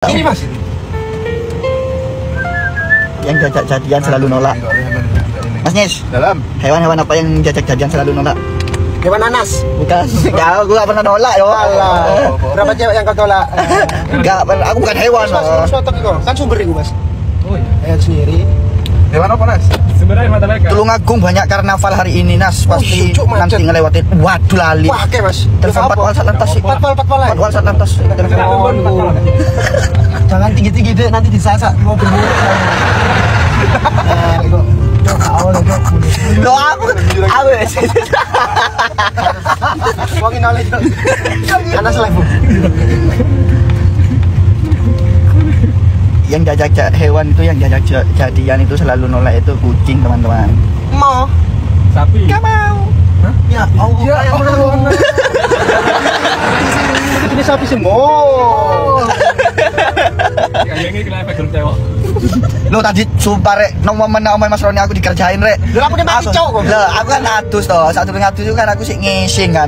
Ini mas, yang jajak-jajian selalu nolak. Mas Nis, dalam hewan-hewan apa yang jajak-jajian selalu nolak? hewan nanas. Bukan, enggak, gue gak pernah nolak ya. Alah, berapa cewek yang kau tolak? Enggak, aku bukan hewan. Mas, sotok itu kan sumber itu mas. Oh iya. Air sendiri. Hewan apa Nas? Sebenarnya mata mereka. Tulungagung banyak karnaval hari ini Nas, pasti cuk, macet. nanti ngelewatin. Waduh lali. Wah, oke mas. Telepon patwal saat lantas sih. Patwal. Patwal saat lantas. Telepon. Jangan tinggi deh, nanti disasak mau berburu. Lo aku. Wongin oleh. Anas level. Yang jajak hewan itu, yang jajak jadian itu selalu nolak itu kucing teman-teman. Mau. Sapi. Gak mau. Hah? Ya Allah. Ya Allah. Ini sapi semua. Kayaknya kena efek grup cewek. Lo tadi sumpah rek, nomor Mas Roni aku dikerjain rek. Lu aku udah mati cowok kok. Lah, aku kan atus toh. Saat durung atus itu kan aku sih ngising kan.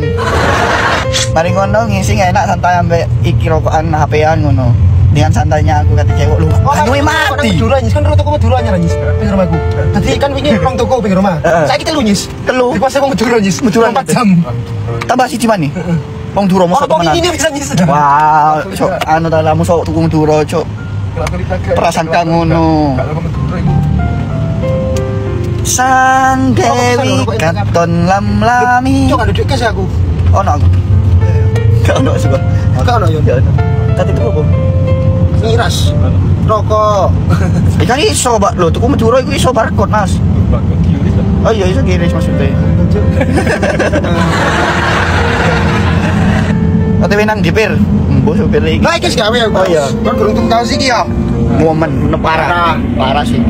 Mari ngono ngising enak santai ambek iki rokokan HP-an ngono. Dengan santainya aku kata cewek lu, anu mati. Duran kan roti aku Madura nya nyis. Pinggir rumahku. Tadi kan wingi rong toko pinggir rumah. Saiki telu nyis. Telu. Di pas aku Madura nyis. Madura 4 jam. Tambah siji mani. Wong Duro mosok temenan. Ini bisa nyis. Wah, cok anu dalam mosok tuku Duro, cok. Perasaan kamu ngono. Sang Dewi katon lam-lami. Cok ada duit kes aku. Ono aku. Gak ono suka. Kau ono yo. Gak ono. Tadi itu apa? Miras. Rokok. Kan iso bak lo, tuku Madura iku iso barcode Mas. Oh iya iso kiris maksudnya. OTW nang dipir. Mbok supir iki. Lah iki gawe aku. Oh iya. Kan beruntung tahu sih iki ya. Momen parah. Parah sih.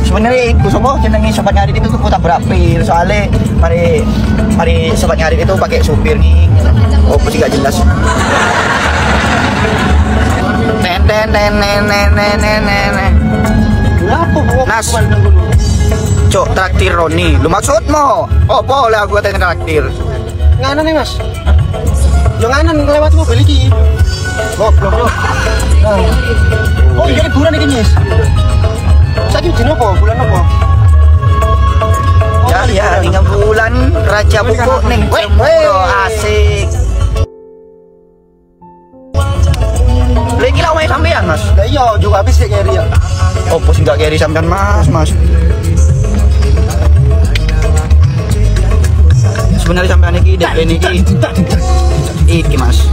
Sebenarnya itu semua jenenge sobat ngarit itu tuh tabrak pil soalnya mari sobat ngarit itu pakai supir nih. Oh pasti gak jelas. Ten. Nas. Cok traktir Roni. Lu maksudmu? Oh boleh aku kata traktir. Nganan nih mas. Yo nganan lewat mobil iki. Goblok yo. Nah. Oh iya liburan iki nyis. Saiki jeneng apa? Bulan apa? Ya, 3 bulan Raja Buku ning Cemoro asik. Lagi lama sampean Mas. Lah iya juga habis ya kiri ya. Oh, pos enggak keri sampean Mas. Sebenarnya sampean iki DP iki Mas.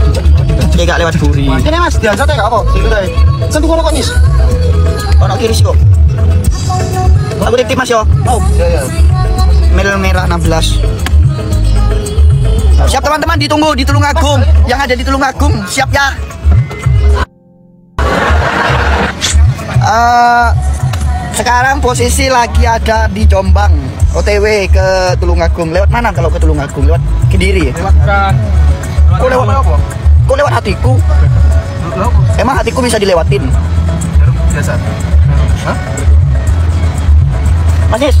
Iki gak lewat buri. Ini mas biasa teh gak apa? Situ teh. Sentuh kono kok nyis. Ono kiri sih kok. Aku titip Mas yo. Oh, iya. Mil merah 16. Siap teman-teman, ditunggu di Tulungagung. Yang ada di Tulungagung, siap ya. Sekarang posisi lagi ada di Jombang. OTW ke Tulungagung. Lewat mana kalau ke Tulungagung? Lewat Kediri ya? Kok lewat apa? Kok lewat hatiku? Emang hatiku bisa dilewatin? Biasa. Hah? Mas Nis,